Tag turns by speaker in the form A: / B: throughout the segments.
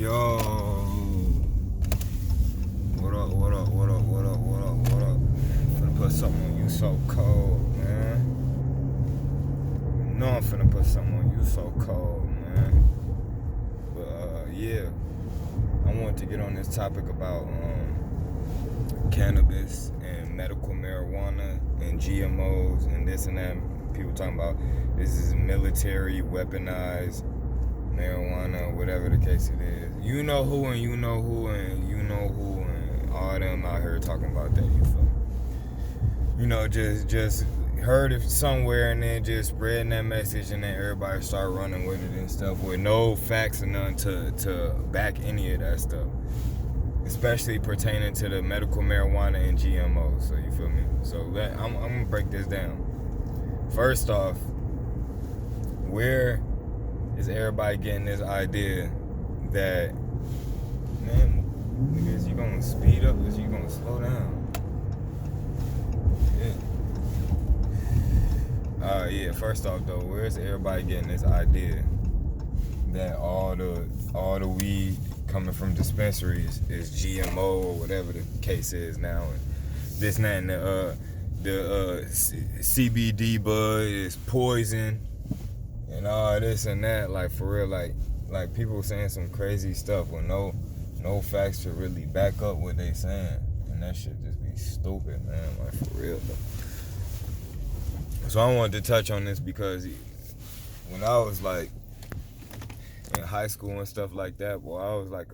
A: Yo, what up, what up, what up, what up, what up, what up? Finna put something on you so cold, man. You know I'm finna put something on you so cold, man. But, yeah, I wanted to get on this topic about, cannabis and medical marijuana and GMOs and this and that. People talking about this is military weaponized marijuana, whatever the case it is. You know who and you know who and you know who and all them out here talking about that, you feel me? You know, just heard it somewhere and then just spreading that message and then everybody start running with it and stuff with no facts or none to back any of that stuff. Especially pertaining to the medical marijuana and GMOs, so you feel me? So I'm gonna break this down. First off, where is everybody getting this idea that, man, is you gonna speed up or is you gonna slow down? Yeah. First off though, where's everybody getting this idea that all the weed coming from dispensaries is GMO or whatever the case is now, and this and that, and the CBD bud is poison and all this and that? Like, for real, like people saying some crazy stuff with no facts to really back up what they saying, and that shit just be stupid, man. Like, for real though. So I wanted to touch on this because when I was like in high school and stuff like that, boy, I was like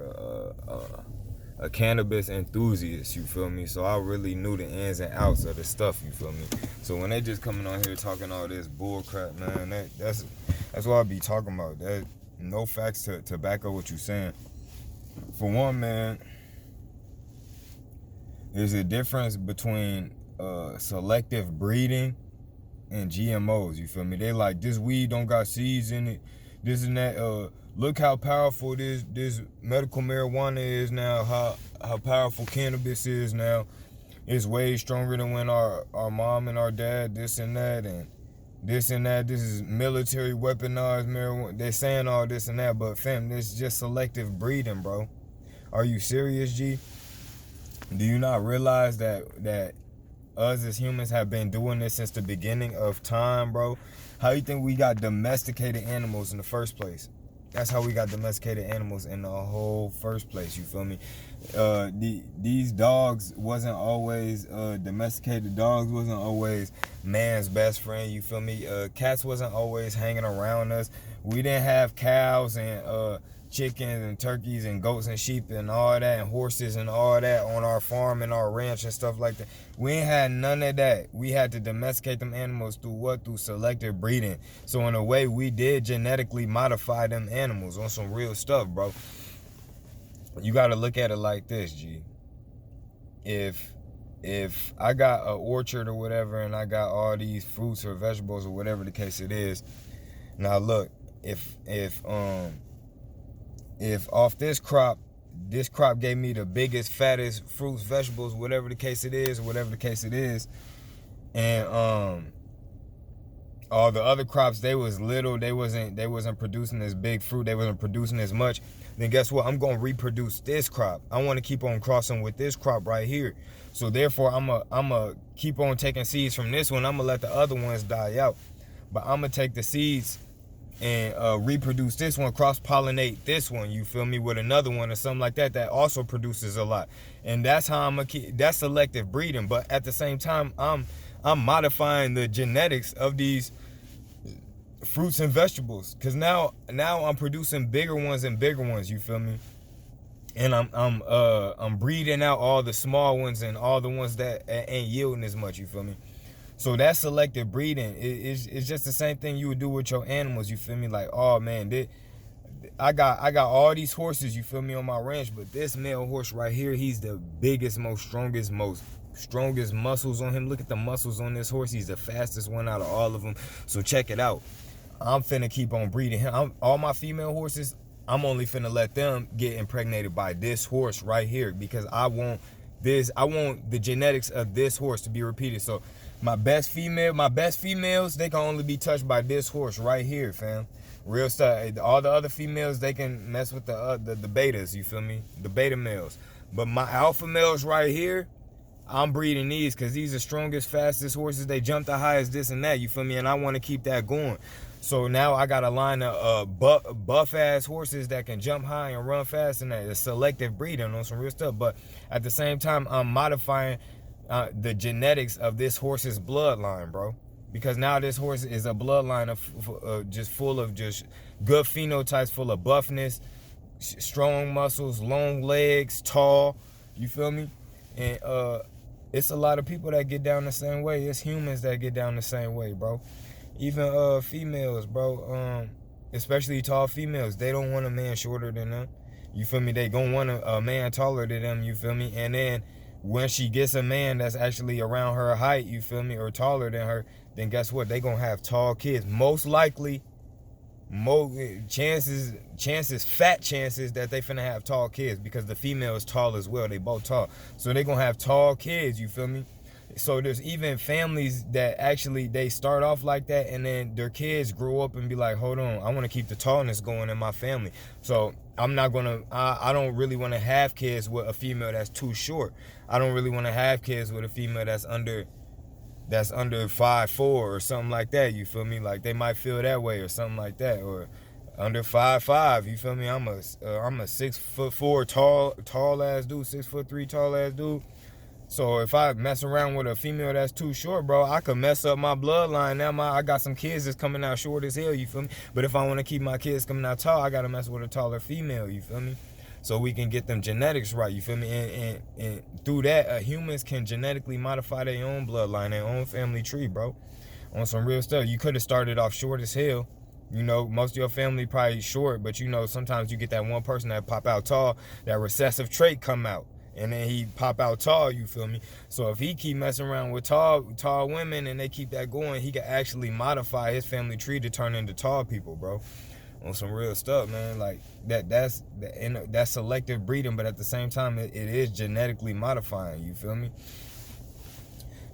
A: a cannabis enthusiast, you feel me? So I really knew the ins and outs of the stuff, you feel me? So when they just coming on here talking all this bull crap, man, that's what I be talking about. That no facts to back up what you saying. For one, man, there's a difference between selective breeding and GMOs, you feel me? They like, this weed don't got seeds in it, this and that. Look how powerful this medical marijuana is now, how powerful cannabis is now. It's way stronger than when our mom and our dad, this and that, and this and that. This is military weaponized marijuana. They're saying all this and that, but fam, this is just selective breeding, bro. Are you serious, G? Do you not realize that us as humans have been doing this since the beginning of time, bro? How you think we got domesticated animals in the first place? That's how we got domesticated animals in the whole first place, you feel me? These dogs wasn't always, domesticated dogs wasn't always man's best friend, you feel me? Cats wasn't always hanging around us. We didn't have cows and chickens and turkeys and goats and sheep and all that and horses and all that on our farm and our ranch and stuff like that. We ain't had none of that. We had to domesticate them animals through what? Through selective breeding. So in a way, we did genetically modify them animals on some real stuff, bro. You got to look at it like this, G. If I got an orchard or whatever and I got all these fruits or vegetables or whatever the case it is, now look, if off this crop gave me the biggest, fattest fruits, vegetables, whatever the case it is, and all the other crops, they was little, they wasn't producing as big fruit, they wasn't producing as much, then guess what? I'm gonna reproduce this crop. I want to keep on crossing with this crop right here. So therefore, I'm a keep on taking seeds from this one. I'm gonna let the other ones die out, but I'm gonna take the seeds and reproduce this one, cross-pollinate this one, you feel me, with another one or something like that also produces a lot. And that's how that's selective breeding. But at the same time, I'm modifying the genetics of these fruits and vegetables, because now I'm producing bigger ones and bigger ones, you feel me? And I'm breeding out all the small ones and all the ones that ain't yielding as much, you feel me? So that's selective breeding. It's just the same thing you would do with your animals, you feel me? Like, oh man, I got all these horses, you feel me, on my ranch, but this male horse right here, he's the biggest, most strongest muscles on him. Look at the muscles on this horse. He's the fastest one out of all of them. So check it out. I'm finna keep on breeding him. All my female horses, I'm only finna let them get impregnated by this horse right here, because I want the genetics of this horse to be repeated. So my best females, they can only be touched by this horse right here, fam. Real stuff. All the other females, they can mess with the betas, you feel me? The beta males. But my alpha males right here, I'm breeding these because these are strongest, fastest horses. They jump the highest, this and that, you feel me? And I want to keep that going. So now I got a line of buff-ass horses that can jump high and run fast, and that is selective breeding on some real stuff. But at the same time, I'm modifying the genetics of this horse's bloodline, bro. Because now this horse is a bloodline of just full of just good phenotypes, full of buffness, strong muscles, long legs, tall. You feel me? And it's a lot of people that get down the same way. It's humans that get down the same way, bro. Even females, bro. Especially tall females. They don't want a man shorter than them. You feel me? They gonna want a man taller than them. You feel me? And then when she gets a man that's actually around her height, you feel me, or taller than her, then guess what? They gonna have tall kids. Most likely, fat chances that they finna have tall kids, because the female is tall as well. They both tall, so they gonna have tall kids. You feel me? So there's even families that actually they start off like that, and then their kids grow up and be like, hold on, I want to keep the tallness going in my family. So I'm not gonna. I don't really want to have kids with a female that's too short. I don't really want to have kids with a female that's under 5'4" or something like that. You feel me? Like they might feel that way or something like that, or under 5'5". You feel me? I'm a 6'4" tall ass dude, 6'3" tall ass dude. So if I mess around with a female that's too short, bro, I could mess up my bloodline. Now I got some kids that's coming out short as hell, you feel me? But if I want to keep my kids coming out tall, I got to mess with a taller female, you feel me? So we can get them genetics right, you feel me? And through that, humans can genetically modify their own bloodline, their own family tree, bro. On some real stuff. You could have started off short as hell. You know, most of your family probably short, but you know, sometimes you get that one person that pop out tall, that recessive trait come out. And then he pop out tall, you feel me? So if he keep messing around with tall women and they keep that going, he can actually modify his family tree to turn into tall people, bro. On some real stuff, man. Like that's selective breeding, but at the same time, it is genetically modifying, you feel me?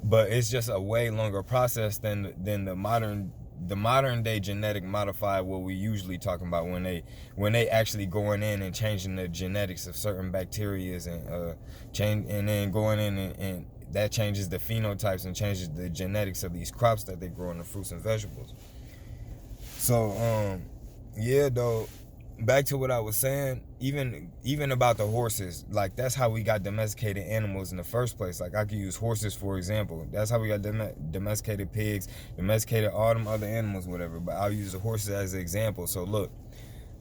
A: But it's just a way longer process than the modern day genetic modify, what we usually talking about when they actually going in and changing the genetics of certain bacterias and then going in and that changes the phenotypes and changes the genetics of these crops that they grow in the fruits and vegetables. So yeah, though, back to what I was saying, even about the horses, like that's how we got domesticated animals in the first place. Like I could use horses for example. That's how we got domesticated pigs, domesticated all them other animals, whatever. But I'll use the horses as an example. So look,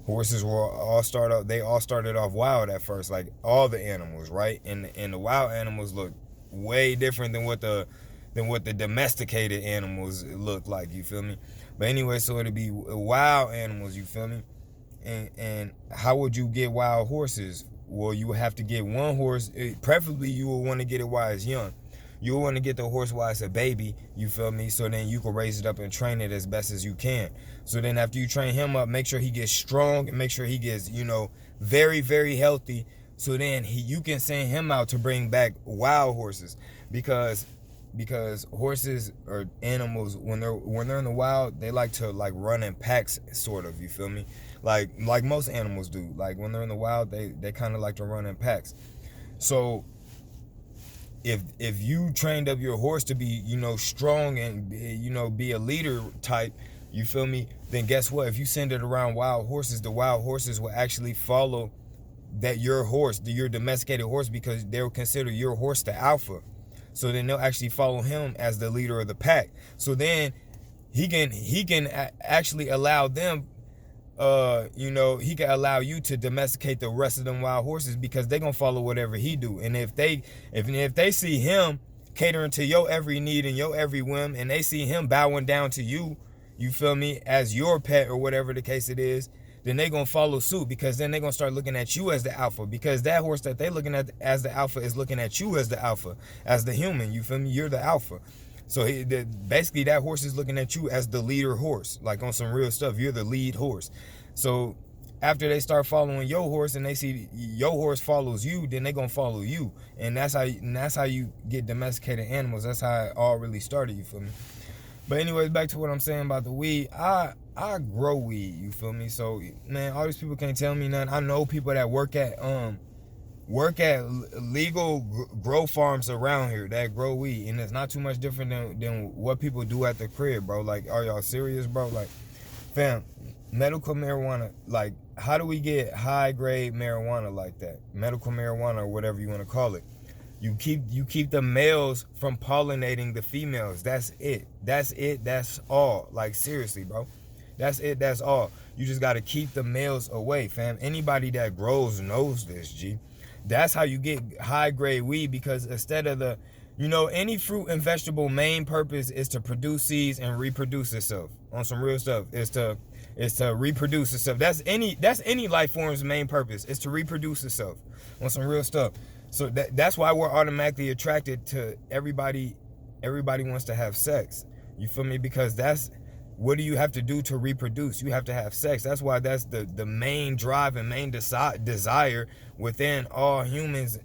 A: horses all started off wild at first, like all the animals, right? And the wild animals look way different than what the domesticated animals look like, you feel me? But anyway, so it'd be wild animals, you feel me? And how would you get wild horses? Well, you would have to get one horse. Preferably, you would want to get it while it's young. You would want to get the horse while it's a baby, you feel me? So then you can raise it up and train it as best as you can. So then after you train him up, make sure he gets strong and make sure he gets, very, very healthy. So then you can send him out to bring back wild horses, because horses or animals, when they're in the wild, they like to run in packs, sort of, you feel me? Like most animals do. Like when they're in the wild, they kind of like to run in packs. So if you trained up your horse to be, strong and, be a leader type, you feel me? Then guess what? If you send it around wild horses, the wild horses will actually follow your domesticated horse, because they'll consider your horse the alpha. So then they'll actually follow him as the leader of the pack. So then he can actually allow them, he can allow you to domesticate the rest of them wild horses, because they're gonna follow whatever he do. And if they see him catering to your every need and your every whim, and they see him bowing down to you, you feel me, as your pet or whatever the case it is, then they gonna follow suit, because then they gonna start looking at you as the alpha, because that horse that they looking at as the alpha is looking at you as the alpha, as the human, you feel me? You're the alpha. So basically that horse is looking at you as the leader horse, like on some real stuff. You're the lead horse. So after they start following your horse and they see your horse follows you, then they gonna follow you. And that's how you get domesticated animals. That's how it all really started, you feel me? But anyways, back to what I'm saying about the weed. I grow weed, you feel me? So man, all these people can't tell me nothing. I know people that work at legal grow farms around here that grow weed, and it's not too much different than what people do at the crib, bro. Like, are y'all serious, bro? Like, fam, medical marijuana, like, how do we get high grade marijuana like that? Medical marijuana, or whatever you want to call it. You keep the males from pollinating the females. That's it. That's all. Like, seriously, bro. That's it. That's all. You just got to keep the males away, fam. Anybody that grows knows this, G. That's how you get high grade weed, because instead of any fruit and vegetable main purpose is to produce seeds and reproduce itself. On some real stuff, is to reproduce itself. That's any life form's main purpose, is to reproduce itself. On some real stuff. So that's why we're automatically attracted to everybody. Everybody wants to have sex. You feel me? Because what do you have to do to reproduce? You have to have sex. That's why that's the main drive and main desire within all humans,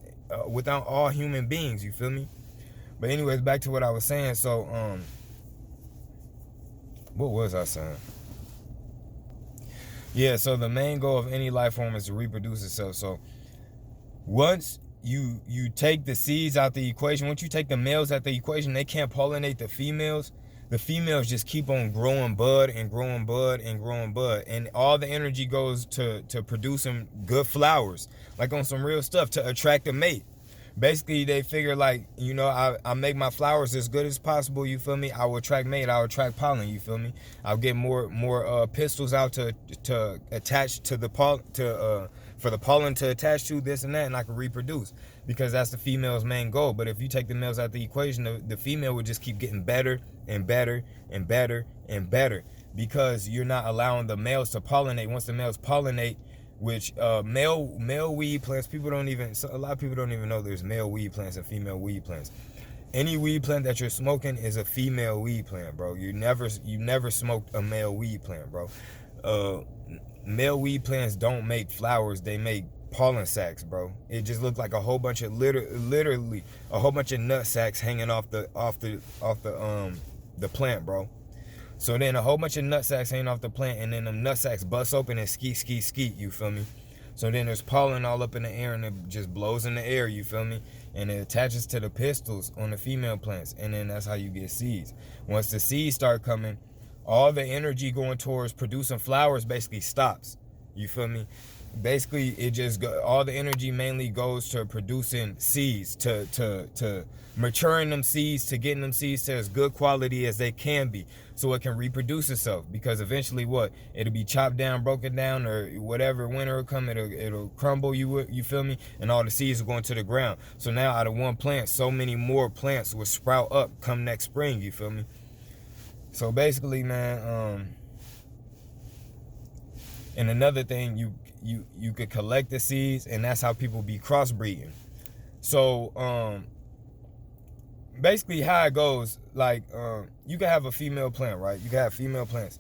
A: within all human beings. You feel me? But anyways, back to what I was saying. So what was I saying? Yeah. So the main goal of any life form is to reproduce itself. So once you take the seeds out the equation, once you take the males out the equation, they can't pollinate the females. The females just keep on growing bud and growing bud and growing bud, and all the energy goes to producing good flowers, like on some real stuff, to attract a mate. Basically, they figure, like, I make my flowers as good as possible, you feel me? I will attract mate, I will attract pollen, you feel me? I'll get more pistils out to attach to the pollen, for the pollen to attach to this and that, and I can reproduce, because that's the female's main goal. But if you take the males out the equation, the female would just keep getting better and better and better and better, because you're not allowing the males to pollinate. Once the males pollinate, which male weed plants, a lot of people don't even know there's male weed plants and female weed plants. Any weed plant that you're smoking is a female weed plant, bro. You never smoked a male weed plant, bro. Male weed plants don't make flowers, they make pollen sacs, bro. It just looked like a whole bunch of literally a whole bunch of nut sacs hanging off the plant, bro. So then a whole bunch of nut sacs hanging off the plant, and then them nut sacs bust open and skeet, you feel me? So then there's pollen all up in the air, and it just blows in the air, you feel me? And it attaches to the pistils on the female plants, and then that's how you get seeds. Once the seeds start coming, all the energy going towards producing flowers basically stops. You feel me? Basically, all the energy mainly goes to producing seeds, to maturing them seeds, to getting them seeds to as good quality as they can be, so it can reproduce itself. Because eventually, it'll be chopped down, broken down, or whatever. Winter will come, it'll crumble. You feel me? And all the seeds will go into the ground. So now, out of one plant, so many more plants will sprout up come next spring. You feel me? So basically, man, and another thing, you could collect the seeds, and that's how people be crossbreeding. So basically how it goes, like, you can have a female plant, right? You can have female plants,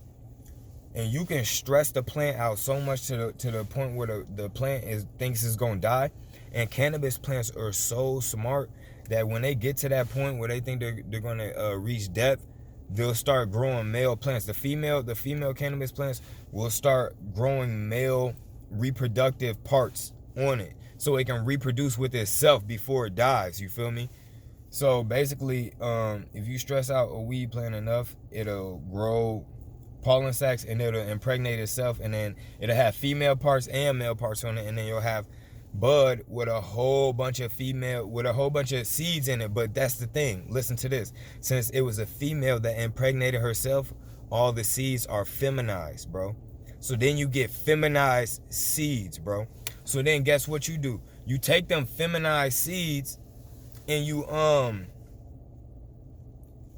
A: and you can stress the plant out so much to the point where the plant thinks it's gonna die. And cannabis plants are so smart that when they get to that point where they think they're gonna reach death, they'll start growing male plants. The female cannabis plants will start growing male reproductive parts on it, so it can reproduce with itself before it dies. You feel me? So basically, if you stress out a weed plant enough, it'll grow pollen sacs, and it'll impregnate itself, and then it'll have female parts and male parts on it, and then you'll have bud with a whole bunch of seeds in it. But that's the thing, listen to this, since it was a female that impregnated herself, all the seeds are feminized, bro. So then you get feminized seeds, bro. So then guess what you do? You take them feminized seeds, and you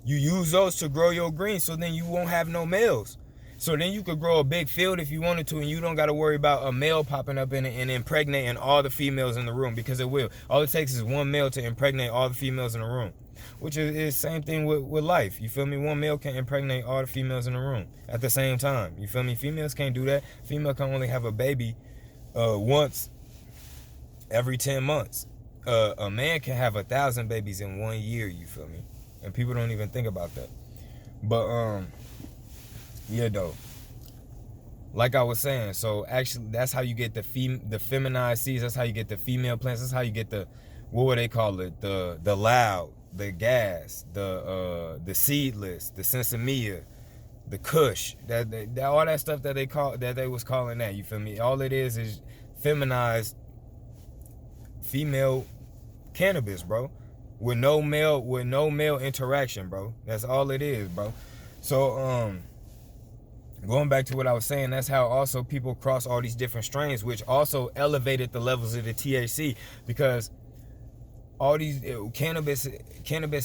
A: use those to grow your greens, so then you won't have no males. So then you could grow a big field if you wanted to, and you don't got to worry about a male popping up in it and impregnating all the females in the room, because it will. All it takes is one male to impregnate all the females in the room, which is the same thing with life. You feel me? One male can impregnate all the females in the room at the same time. You feel me? Females can't do that. Female can only have a baby once every 10 months. A man can have 1,000 babies in 1 year. You feel me? And people don't even think about that. But yeah, though. Like I was saying, so actually that's how you get the feminized seeds. That's how you get the female plants. That's how you get the, what would they call it? The loud, the gas, the seedless, the sensimilla, the kush, that all that stuff that they was calling that. You feel me? All it is feminized female cannabis, bro, with no male interaction, bro. That's all it is, bro. So going back to what I was saying, that's how also people cross all these different strains, which also elevated the levels of the THC, because all these cannabis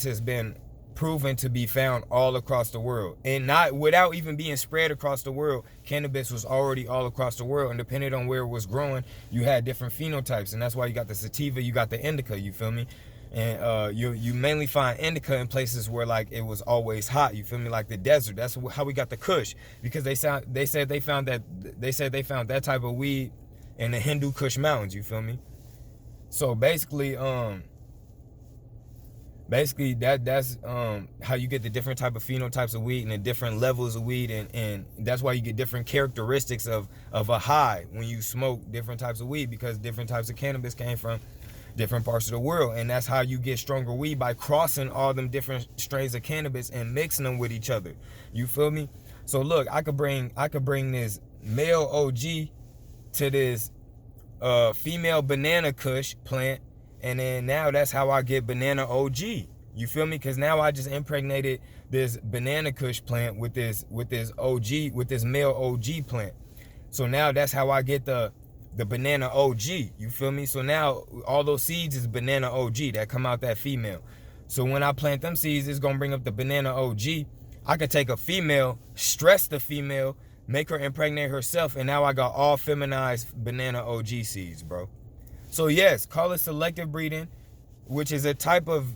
A: has been proven to be found all across the world, and not without even being spread across the world. Cannabis was already all across the world, and depending on where it was growing, you had different phenotypes, and that's why you got the sativa, you got the indica. You feel me? And you mainly find indica in places where like it was always hot. You feel me? Like the desert. That's how we got the Kush, because they said they found that type of weed in the Hindu Kush mountains. You feel me? So basically that's how you get the different type of phenotypes of weed and the different levels of weed, and that's why you get different characteristics of a high when you smoke different types of weed, because different types of cannabis came from different parts of the world. And that's how you get stronger weed, by crossing all them different strains of cannabis and mixing them with each other. You feel me? So look, I could bring this male OG to this female banana kush plant, and then now that's how I get banana OG. You feel me? Because now I just impregnated this banana kush plant with this male OG plant. So now that's how I get the banana OG. You feel me? So now all those seeds is banana OG that come out that female. So when I plant them seeds, it's gonna bring up the banana OG. I could take a female, stress the female, make her impregnate herself, and now I got all feminized banana OG seeds, bro. So yes, call it selective breeding, which is a type of,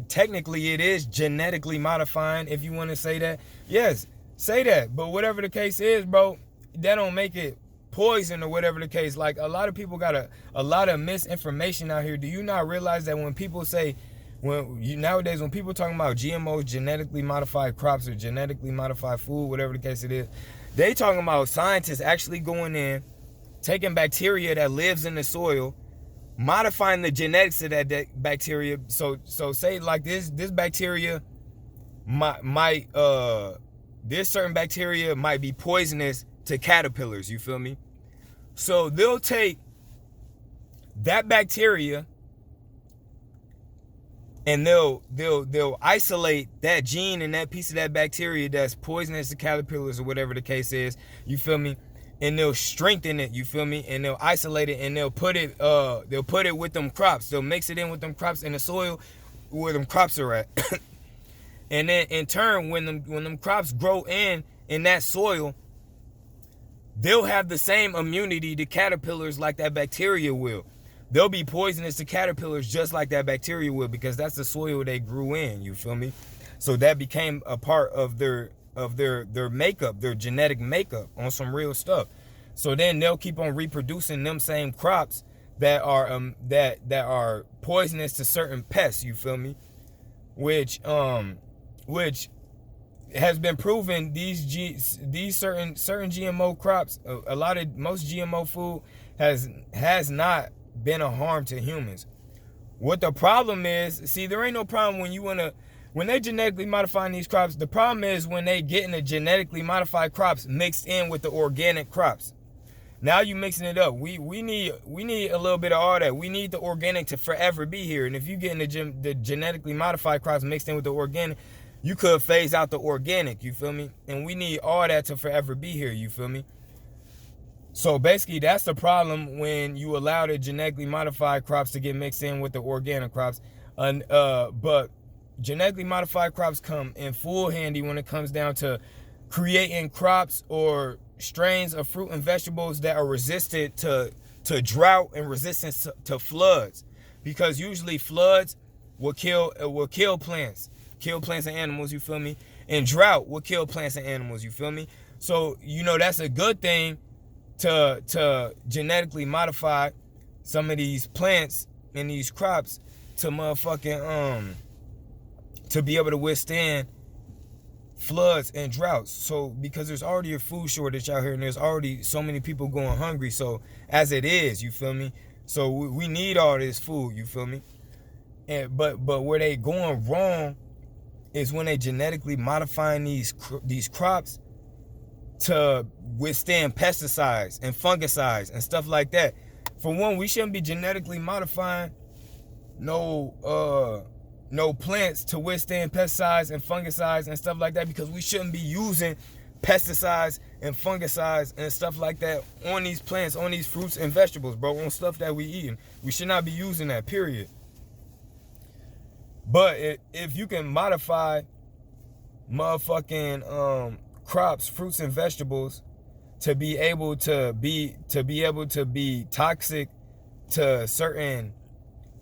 A: technically it is genetically modifying, if you want to say that. Yes, say that. But whatever the case is, bro, that don't make it poison or whatever the case. Like, a lot of people got a lot of misinformation out here. Do you not realize that when people say, nowadays when people talking about GMOs, genetically modified crops, or genetically modified food, whatever the case it is, they talking about scientists actually going in, taking bacteria that lives in the soil, modifying the genetics of that bacteria. So say like this bacteria might this certain bacteria might be poisonous to caterpillars. You feel me? So they'll take that bacteria and they'll isolate that gene and that piece of that bacteria that's poisonous to caterpillars, or whatever the case is. You feel me? And they'll strengthen it, you feel me? And they'll isolate it, and they'll put it with them crops. They'll mix it in with them crops in the soil where them crops are at. And then in turn, when them crops grow in that soil, they'll have the same immunity to caterpillars like that bacteria will. They'll be poisonous to caterpillars just like that bacteria will, because that's the soil they grew in, you feel me? So that became a part of their makeup, their genetic makeup, on some real stuff. So then they'll keep on reproducing them same crops that are poisonous to certain pests, you feel me? Which has been proven, these certain GMO crops, most GMO food has not been a harm to humans. What the problem is, see, there ain't no problem when they genetically modifying these crops. The problem is when they getting the genetically modified crops mixed in with the organic crops. Now you mixing it up. We need a little bit of all that. We need the organic to forever be here. And if you getting the genetically modified crops mixed in with the organic, you could phase out the organic, you feel me? And we need all that to forever be here, you feel me? So basically, that's the problem when you allow the genetically modified crops to get mixed in with the organic crops. But genetically modified crops come in full handy when it comes down to creating crops or strains of fruit and vegetables that are resistant to drought and resistant to floods, because usually floods will kill plants and animals, you feel me? And drought will kill plants and animals, you feel me? So that's a good thing to genetically modify some of these plants and these crops to motherfucking to be able to withstand floods and droughts. So because there's already a food shortage out here and there's already so many people going hungry. So as it is, you feel me? So we need all this food, you feel me? And but where they going wrong is when they genetically modifying these crops to withstand pesticides and fungicides and stuff like that. For one, we shouldn't be genetically modifying no plants to withstand pesticides and fungicides and stuff like that, because we shouldn't be using pesticides and fungicides and stuff like that on these plants, on these fruits and vegetables, bro, on stuff that we eating. We should not be using that, period. But if you can modify motherfucking crops, fruits and vegetables to be able to be toxic to certain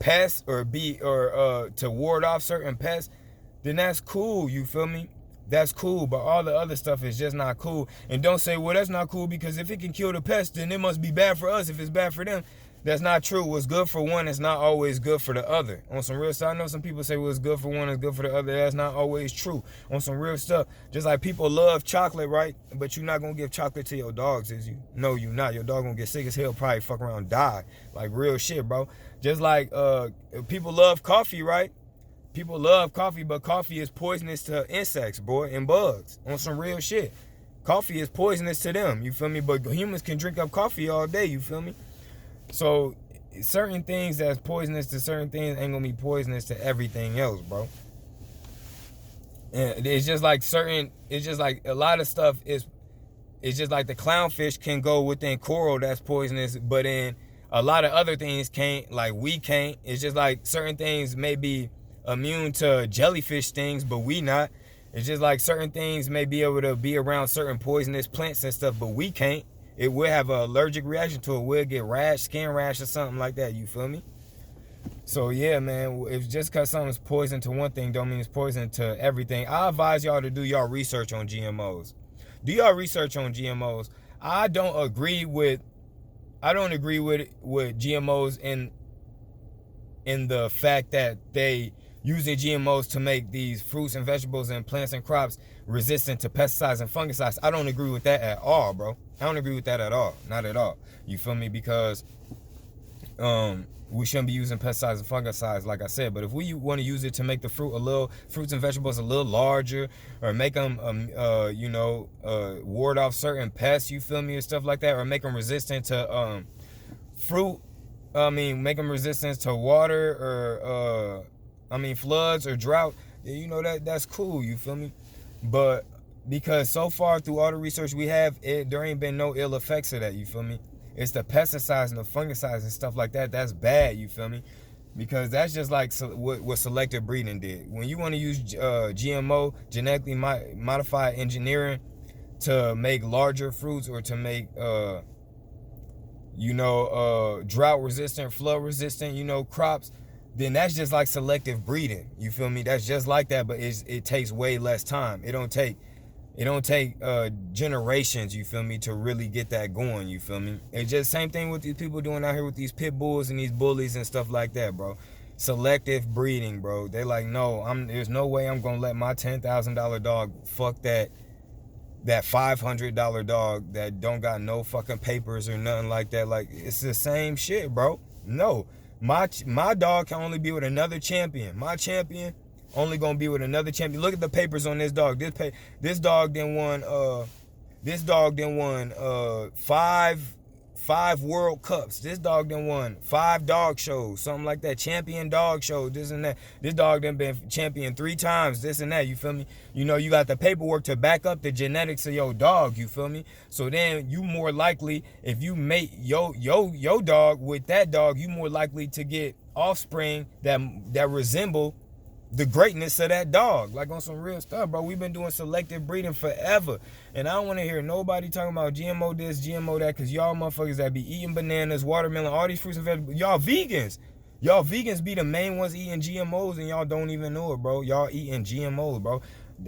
A: pests or to ward off certain pests, then that's cool, you feel me? That's cool, but all the other stuff is just not cool. And don't say, well, that's not cool because if it can kill the pest, then it must be bad for us if it's bad for them. That's not true. What's good for one is not always good for the other. On some real stuff, I know some people say what's good for one is good for the other. That's not always true. On some real stuff, just like people love chocolate, right? But you're not going to give chocolate to your dogs, is you? No, you're not. Your dog going to get sick as hell, probably fuck around and die. Like real shit, bro. Just like people love coffee, right? People love coffee, but coffee is poisonous to insects, boy, and bugs. On some real shit. Coffee is poisonous to them, you feel me? But humans can drink up coffee all day, you feel me? So certain things that's poisonous to certain things ain't gonna be poisonous to everything else, bro. And it's just like a lot of stuff it's just like the clownfish can go within coral that's poisonous, but then a lot of other things can't, like we can't. It's just like certain things may be immune to jellyfish stings, but we not. It's just like certain things may be able to be around certain poisonous plants and stuff, but we can't. It will have an allergic reaction to it. We'll get rash, skin rash or something like that. You feel me? So yeah, man, if just because something's poison to one thing don't mean it's poison to everything. I advise y'all to do y'all research on GMOs. Do y'all research on GMOs. I don't agree with GMOs in the fact that they using GMOs to make these fruits and vegetables and plants and crops resistant to pesticides and fungicides. I don't agree with that at all, bro. I don't agree with that at all. Not at all. You feel me? Because we shouldn't be using pesticides and fungicides, like I said. But if we want to use it to make the fruits and vegetables a little larger, or make them, ward off certain pests, you feel me, and stuff like that, or make them resistant to make them resistant to water, or floods or drought, that's cool, you feel me? But because so far through all the research we have, there ain't been no ill effects of that, you feel me? It's the pesticides and the fungicides and stuff like that that's bad, you feel me? Because that's just like what selective breeding did. When you want to use GMO, genetically modified engineering, to make larger fruits or to make drought resistant, flood resistant, crops, then that's just like selective breeding. You feel me? That's just like that, but it takes way less time. It don't take generations, you feel me, to really get that going, you feel me? It's just same thing with these people doing out here with these pit bulls and these bullies and stuff like that, bro. Selective breeding, bro. They like, no, there's no way I'm gonna let my $10,000 dog fuck that $500 dog that don't got no fucking papers or nothing like that. Like, it's the same shit, bro. No. My dog can only be with another champion. My champion only gonna be with another champion. Look at the papers on this dog. This dog then won five World Cups. This dog then won 5 dog shows, something like that. Champion dog show, this and that. This dog then been champion 3 times, this and that, you feel me? You got the paperwork to back up the genetics of your dog, you feel me? So then you more likely, if you mate your dog with that dog, you more likely to get offspring that resemble the greatness of that dog. Like on some real stuff, bro. We've been doing selective breeding forever. And I don't want to hear nobody talking about GMO this, GMO that, because y'all motherfuckers that be eating bananas, watermelon, all these fruits and vegetables. Y'all vegans. Y'all vegans be the main ones eating GMOs and y'all don't even know it, bro. Y'all eating GMOs, bro.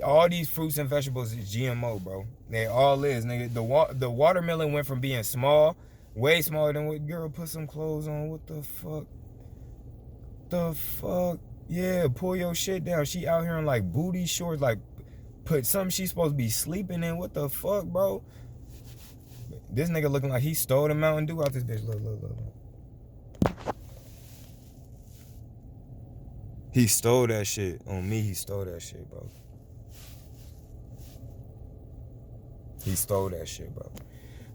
A: All these fruits and vegetables is GMO, bro. They all is, nigga. The watermelon went from being small, way smaller than what, girl, put some clothes on. What the fuck? The fuck? Yeah, pull your shit down. She out here in like booty shorts, like put something she's supposed to be sleeping in. What the fuck, bro? This nigga looking like he stole the Mountain Dew out this bitch. Look. He stole that shit. On me, he stole that shit, bro. He stole that shit, bro.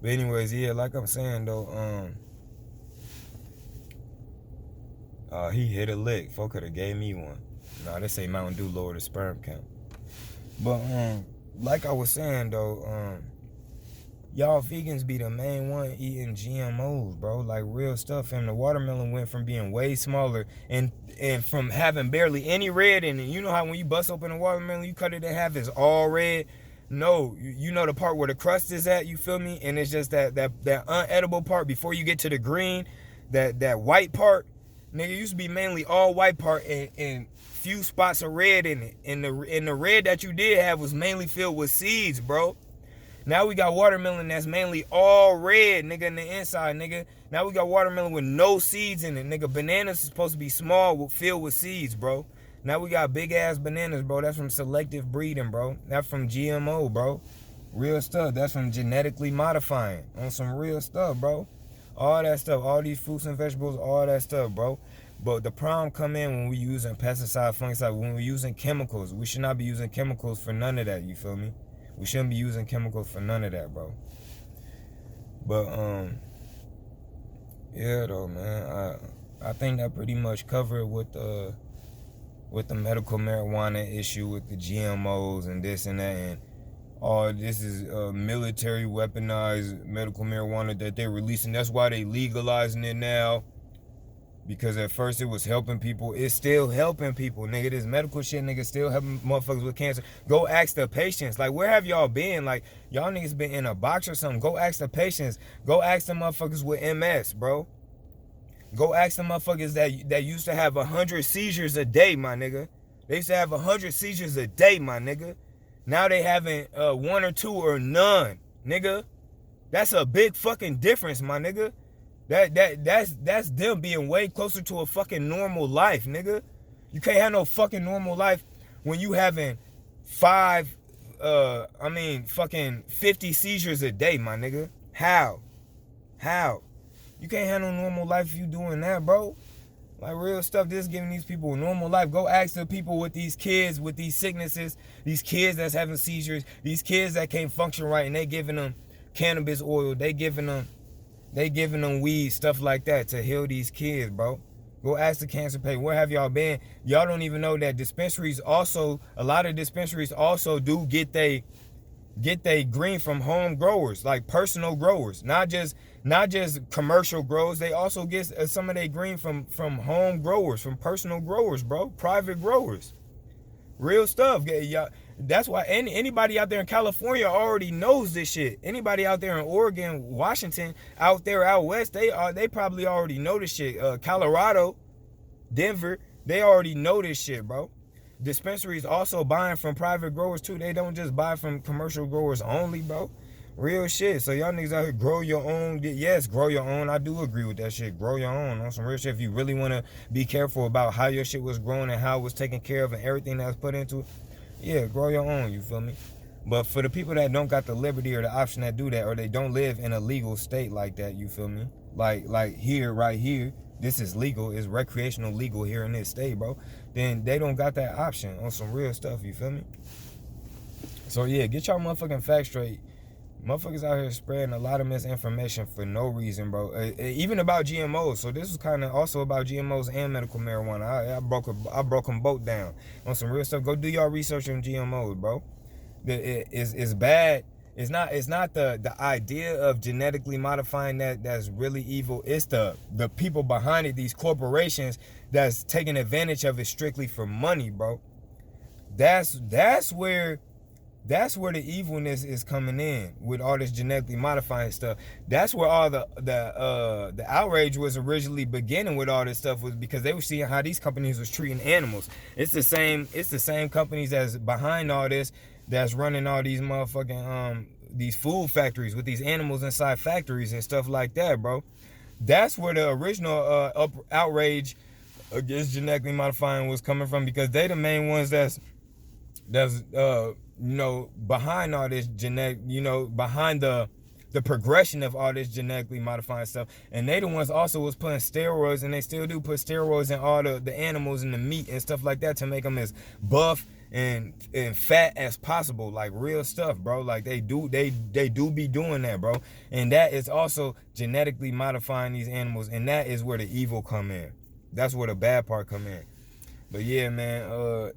A: But anyways, yeah, like I'm saying, though, he hit a lick. Folk could have gave me one. Nah, they say Mountain Dew lower the sperm count. But, like I was saying, though, y'all vegans be the main one eating GMOs, bro. Like, real stuff. And the watermelon went from being way smaller and from having barely any red in it. You know how when you bust open a watermelon, you cut it in half, it's all red? No, you know the part where the crust is at, you feel me? And it's just that unedible part before you get to the green, that white part. Nigga, it used to be mainly all white part and few spots of red in it. And the red that you did have was mainly filled with seeds, bro. Now we got watermelon that's mainly all red, nigga, in the inside, nigga. Now we got watermelon with no seeds in it, nigga. Bananas is supposed to be small, filled with seeds, bro. Now we got big ass bananas, bro. That's from selective breeding, bro. That's from GMO, bro. Real stuff. That's from genetically modifying on some real stuff, bro. All that stuff, all these fruits and vegetables, all that stuff, bro. But the problem come in when we using pesticide, fungicide, when we're using chemicals. We should not be using chemicals for none of that, you feel me? We shouldn't be using chemicals for none of that, bro. But, yeah, though, man. I think that pretty much covered with the medical marijuana issue with the GMOs and this and that. And all this is military weaponized medical marijuana that they're releasing. That's why they legalizing it now. Because at first it was helping people. It's still helping people, nigga. This medical shit, nigga, still helping motherfuckers with cancer. Go ask the patients. Like, where have y'all been? Like, y'all niggas been in a box or something. Go ask the patients. Go ask the motherfuckers with MS, bro. Go ask the motherfuckers that used to have 100 seizures a day, my nigga. They used to have 100 seizures a day, my nigga. Now they having 1 or 2 or none, nigga. That's a big fucking difference, my nigga. That's them being way closer to a fucking normal life, nigga. You can't have no fucking normal life when you having fucking 50 seizures a day, my nigga. How? You can't have no normal life if you doing that, bro. Like, real stuff, this is giving these people a normal life. Go ask the people with these kids, with these sicknesses, these kids that's having seizures, these kids that can't function right, and they giving them cannabis oil, they giving them weed, stuff like that to heal these kids, bro. Go ask the cancer patient, where have y'all been? Y'all don't even know that a lot of dispensaries also do get they green from home growers, like personal growers, not just commercial growers. They also get some of their green from home growers, from personal growers, bro, private growers. Real stuff. Y'all, that's why anybody out there in California already knows this shit. Anybody out there in Oregon, Washington, out there out west, they probably already know this shit. Colorado, Denver, they already know this shit, bro. Dispensaries also buying from private growers too. They don't just buy from commercial growers only, bro. Real shit. So y'all niggas out here grow your own. Yes, grow your own. I do agree with that shit. Grow your own on some real shit. If you really want to be careful about how your shit was grown and how it was taken care of and everything that was put into it, yeah, grow your own, you feel me? But for the people that don't got the liberty or the option that do that, or they don't live in a legal state like that, you feel me? Like here, right here, this is legal, it's recreational legal here in this state, bro. Then they don't got that option on some real stuff, you feel me? So yeah, get y'all motherfucking facts straight. Motherfuckers out here spreading a lot of misinformation for no reason, bro. Even about GMOs. So this was kind of also about GMOs and medical marijuana. I broke them both down on some real stuff. Go do y'all research on GMOs, bro. It's bad. It's not the idea of genetically modifying that's really evil. It's the people behind it, these corporations that's taking advantage of it strictly for money, bro. That's where the evilness is coming in with all this genetically modifying stuff. That's where all the outrage was originally beginning with all this stuff, was because they were seeing how these companies was treating animals. It's the same companies that's behind all this, that's running all these motherfucking these food factories with these animals inside factories and stuff like that, bro. That's where the original outrage against genetically modifying was coming from, because they the main ones that's behind all this genetic, behind the progression of all this genetically modifying stuff. And they the ones also was putting steroids, and they still do put steroids in all the animals and the meat and stuff like that to make them as buff and fat as possible, like real stuff, bro. Like they do be doing that, bro. And that is also genetically modifying these animals, and that is where the evil come in. That's where the bad part come in. But yeah, man,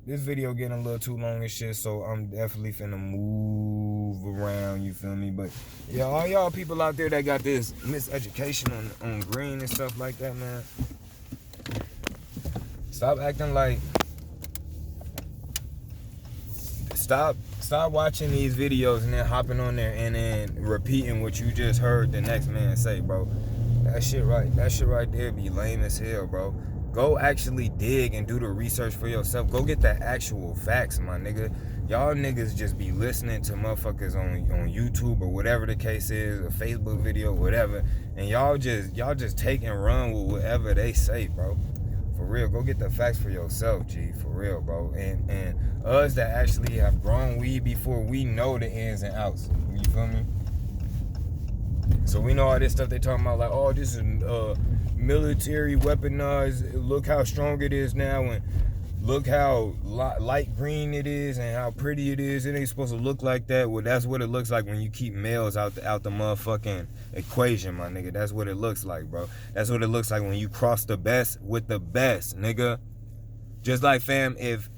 A: this video getting a little too long and shit, so I'm definitely finna move around, you feel me? But yeah, all y'all people out there that got this miseducation on green and stuff like that, man, stop acting like, stop watching these videos and then hopping on there and then repeating what you just heard the next man say, bro. That shit right there be lame as hell, bro. Go actually dig and do the research for yourself. Go get the actual facts, my nigga. Y'all niggas just be listening to motherfuckers on YouTube or whatever the case is, a Facebook video, whatever, and y'all just take and run with whatever they say, bro. For real, go get the facts for yourself, G. For real, bro. And us that actually have grown weed before, we know the ins and outs. You feel me? So we know all this stuff they talking about, like, oh, this is military weaponized. Look how strong it is now, and look how light green it is, and how pretty it is. It ain't supposed to look like that. Well, that's what it looks like when you keep males out the motherfucking equation, my nigga. That's what it looks like, bro. That's what it looks like when you cross the best with the best, nigga. Just like, fam, if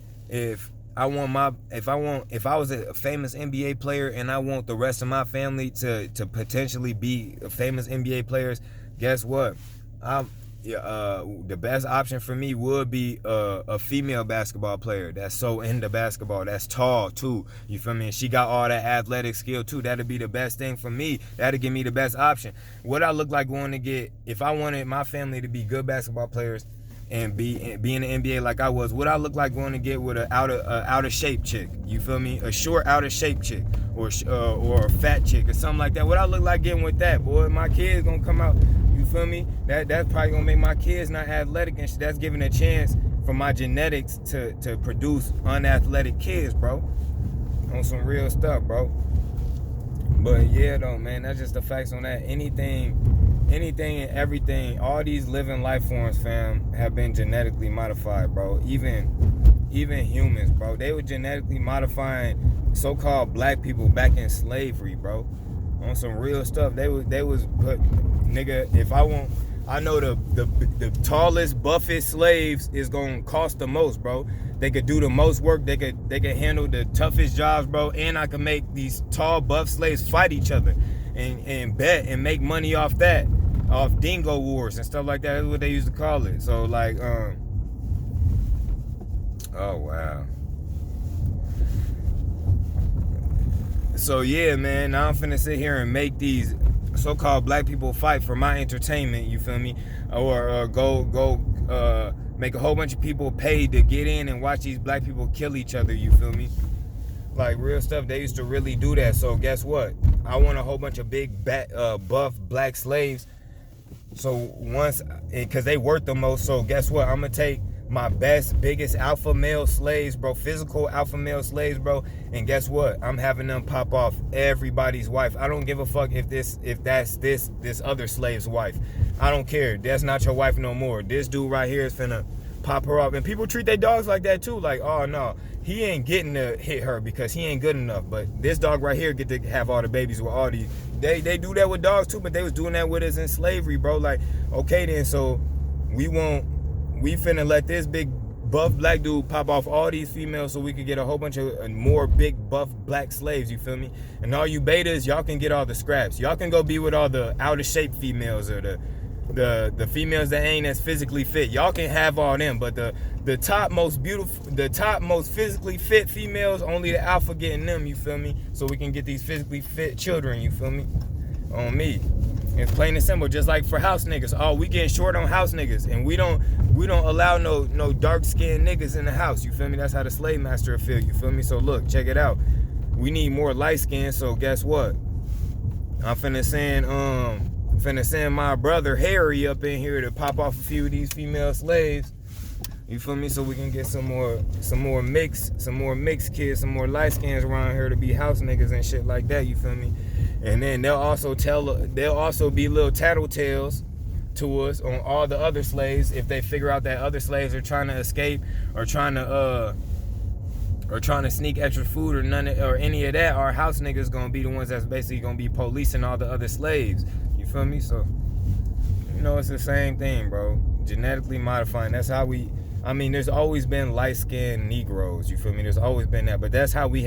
A: I was a famous NBA player and I want the rest of my family to potentially be famous NBA players, guess what? The best option for me would be a female basketball player that's so into basketball, that's tall too, you feel me, and she got all that athletic skill too. That'd be the best thing for me. That'd give me the best option. What I look like going to get, if I wanted my family to be good basketball players and be in the NBA like I was, what I look like going to get with a out of shape chick, you feel me, a short out of shape chick, or a fat chick or something like that. What I look like getting with that, boy, my kids gonna come out, you feel me, that's probably gonna make my kids not athletic, and that's giving a chance for my genetics to produce unathletic kids, bro, on some real stuff, bro. But yeah, though, man, that's just the facts on that. Anything and everything, all these living life forms, fam, have been genetically modified, bro. Even humans, bro. They were genetically modifying so-called black people back in slavery, bro. On some real stuff. They was put, nigga, if I know the tallest, buffest slaves is gonna cost the most, bro. They could do the most work. They could handle the toughest jobs, bro. And I could make these tall, buff slaves fight each other and bet and make money off that, off dingo wars and stuff like that. That's what they used to call it. So like, oh wow. So yeah, man, now I'm finna sit here and make these so-called black people fight for my entertainment, you feel me? Or go make a whole bunch of people pay to get in and watch these black people kill each other, you feel me? Like real stuff, they used to really do that. So guess what? I want a whole bunch of big buff black slaves. So because they worth the most. So guess what? I'm gonna take my best, biggest alpha male slaves, bro, physical alpha male slaves, bro, and guess what? I'm having them pop off everybody's wife. I don't give a fuck if that's this other slave's wife. I don't care. That's not your wife no more. This dude right here is finna pop her off. And people treat their dogs like that too. Like, oh no, he ain't getting to hit her because he ain't good enough. But this dog right here get to have all the babies with all these. They do that with dogs too, but they was doing that with us in slavery, bro. Like, okay then, so we finna let this big buff black dude pop off all these females so we could get a whole bunch of more big buff black slaves, you feel me? And all you betas, y'all can get all the scraps. Y'all can go be with all the out of shape females or the females that ain't as physically fit. Y'all can have all them, but the top most beautiful, the top most physically fit females, only the alpha getting them, you feel me? So we can get these physically fit children, you feel me? On me. It's plain and simple, just like for house niggas. Oh, we getting short on house niggas, and we don't allow no dark skinned niggas in the house. You feel me? That's how the slave master feel. You feel me? So look, check it out. We need more light skin. So guess what? I'm finna send my brother Harry up in here to pop off a few of these female slaves. You feel me? So we can get some more mixed kids, some more light skins around here to be house niggas and shit like that. You feel me? And then they'll also be little tattletales to us on all the other slaves if they figure out that other slaves are trying to escape or trying to sneak extra food or any of that. Our house niggas gonna be the ones that's basically gonna be policing all the other slaves. You feel me? So, you know, it's the same thing, bro. Genetically modifying. That's how we. I mean, there's always been light-skinned Negroes. You feel me? There's always been that, but that's how we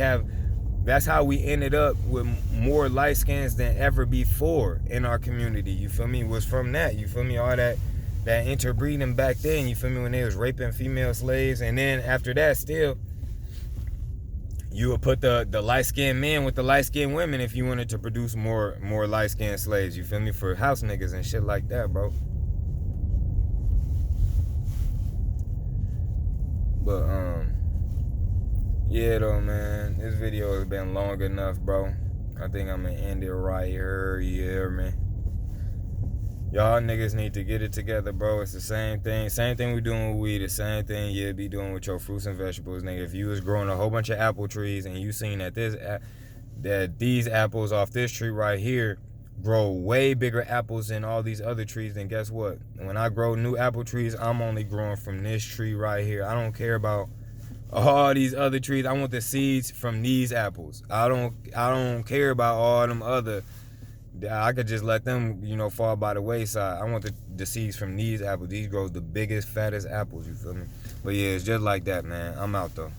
A: ended up with more light skins than ever before in our community. You feel me? Was from that. You feel me? All that interbreeding back then. You feel me? When they was raping female slaves, and then after that, still, you would put the light-skinned men with the light-skinned women if you wanted to produce more light-skinned slaves. You feel me? For house niggas and shit like that, bro. But yeah though, man, this video has been long enough, bro. I think I'm gonna end it right here. You hear me? Y'all niggas need to get it together, bro. It's the same thing we doing with weed. The same thing you'll be doing with your fruits and vegetables, nigga. If you was growing a whole bunch of apple trees and you seen that these apples off this tree right here grow way bigger apples than all these other trees, then guess what? When I grow new apple trees, I'm only growing from this tree right here. I don't care about all these other trees. I want the seeds from these apples. I don't care about all them other. I could just let them, you know, fall by the wayside. I want the seeds from these apples. These grow the biggest, fattest apples, you feel me? But yeah, it's just like that, man. I'm out though.